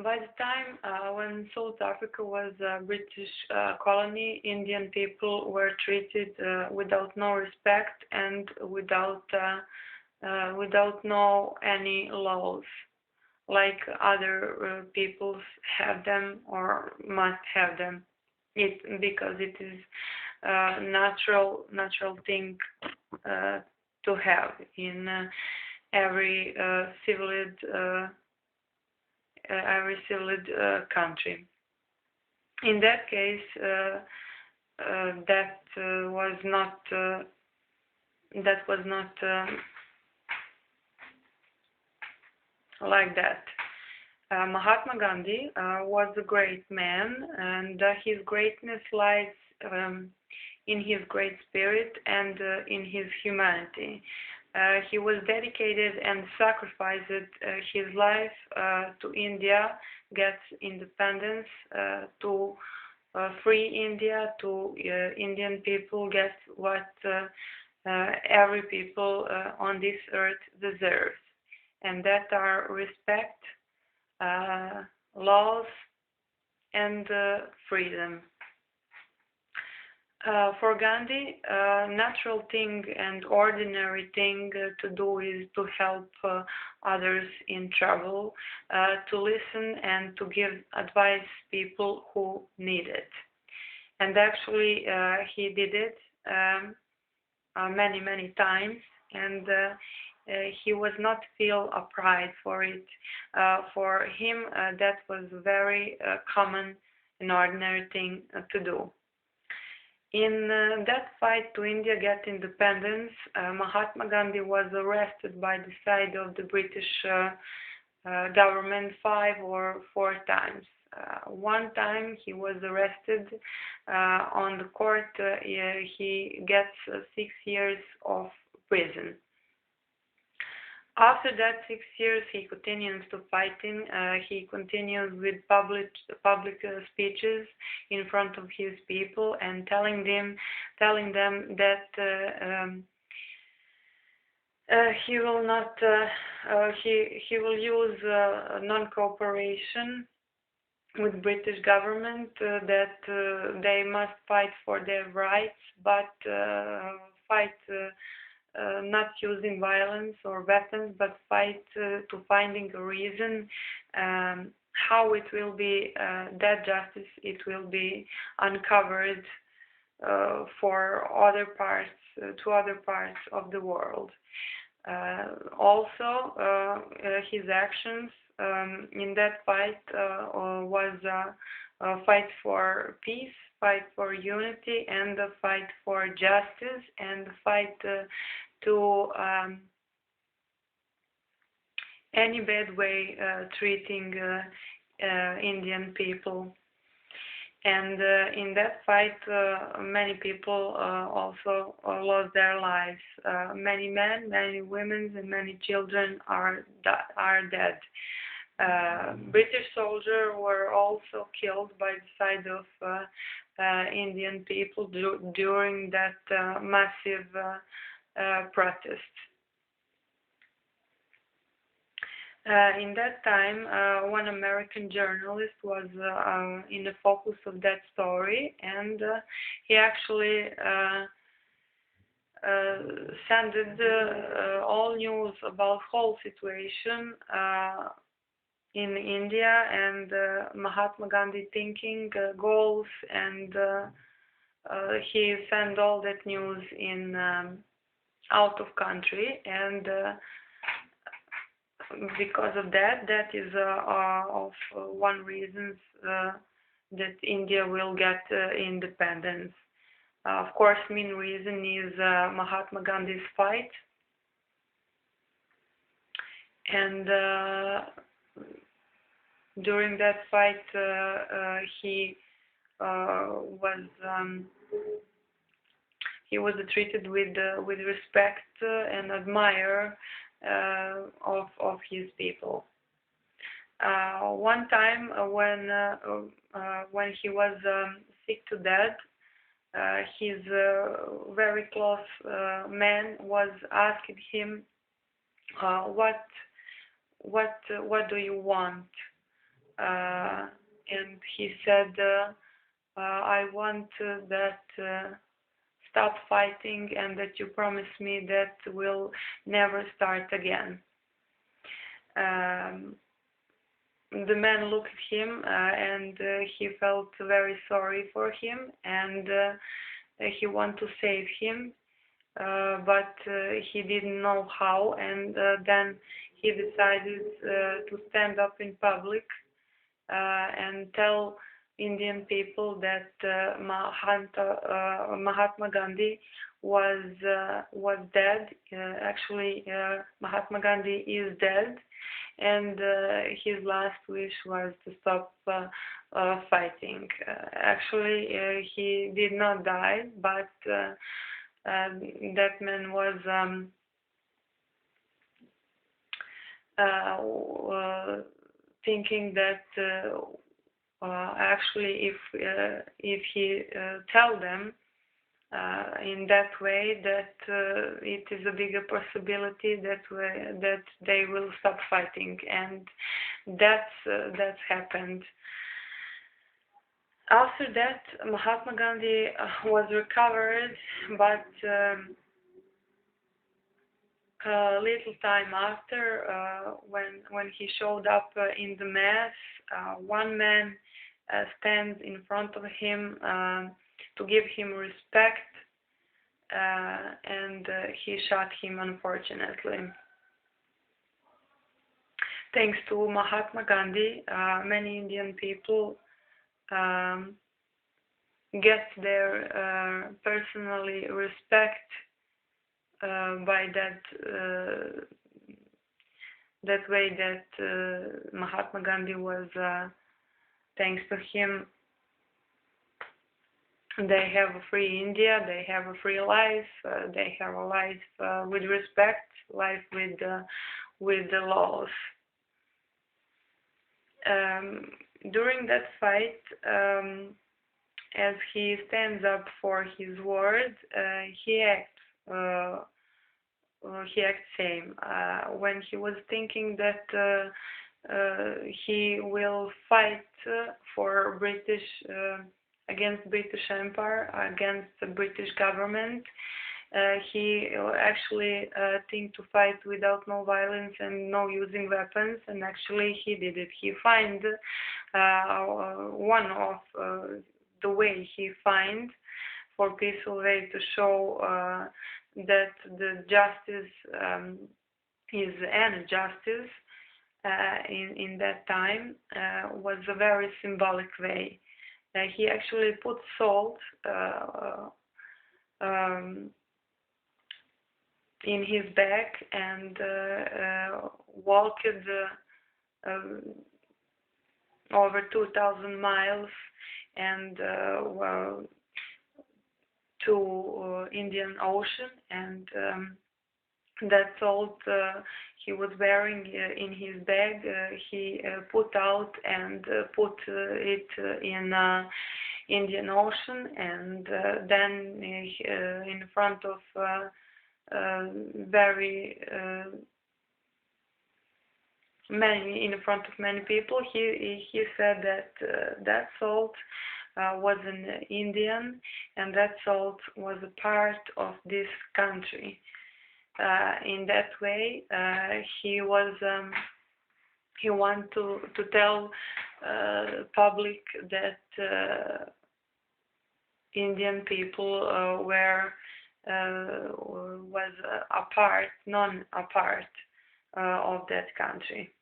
By the time when South Africa was a British colony, Indian people were treated without no respect and without no any laws like other peoples have them or must have them. Because it is natural thing to have in every civilized country. In that case, that was not like that. Mahatma Gandhi was a great man, and his greatness lies in his great spirit and in his humanity. He was dedicated and sacrificed his life to India get independence, to free India, to Indian people get what every people on this earth deserves, and that are respect, laws, and freedom. For Gandhi, natural thing and ordinary thing to do is to help others in trouble, to listen and to give advice people who need it. And actually, he did it many times, and he was not feel a pride for it. For him, that was very common and ordinary thing to do. In that fight to India get independence, Mahatma Gandhi was arrested by the side of the British government 5 or 4 times. One time he was arrested on the court. He gets 6 years of prison. After that 6 years, he continues to fighting. He continues with public speeches in front of his people and telling them that he will not he will use non-cooperation with British government, that they must fight for their rights, but fight. Not using violence or weapons, but fight to finding a reason how it will be that justice it will be uncovered for other parts to other parts of the world. Also, his actions in that fight was a fight for peace, fight for unity, and a fight for justice, and a fight to any bad way treating Indian people. And in that fight, many people also lost their lives. Many men, many women, and many children are dead. British soldiers were also killed by the side of Indian people during that massive protest. In that time, one American journalist was in the focus of that story, and he actually sent all news about whole situation in India and Mahatma Gandhi thinking, goals, and he sent all that news in out of country, and because of that is of one reason that India will get independence. Of course, main reason is Mahatma Gandhi's fight, and during that fight he was treated with respect and admire of his people. One time when he was sick to death, his very close man was asking him, what do you want? and he said, I want that stop fighting and that you promise me that we'll never start again. The man looked at him and he felt very sorry for him, and he wanted to save him, but he didn't know how, and then he decided to stand up in public and tell Indian people that Mahatma Gandhi was dead. Actually, Mahatma Gandhi is dead, and his last wish was to stop fighting. Actually, he did not die, but that man was thinking that actually if he tell them in that way that it is a bigger possibility that they will stop fighting, and that's happened. After that, Mahatma Gandhi was recovered, but a little time after, when he showed up in the mass, one man stands in front of him to give him respect, and he shot him, unfortunately. Thanks to Mahatma Gandhi, many Indian people get their personally respect by that way that Mahatma Gandhi was. Thanks to him, they have a free India, they have a free life, they have a life with respect, life with the laws. During that fight, as he stands up for his word, he acts same. When he was thinking that he will fight for British against British Empire, against the British government, he actually think to fight without no violence and no using weapons, and actually he did it. He find one of the way he find for peaceful way to show that the justice is an justice in that time was a very symbolic way. He actually put salt in his bag and walked over 2,000 miles and to Indian Ocean, and that salt he was wearing in his bag, he put out and put it in Indian Ocean, and then in front of many people, he said that that salt was an Indian, and that salt was a part of this country. In that way, he wanted to tell public that Indian people was a part, non a part of that country.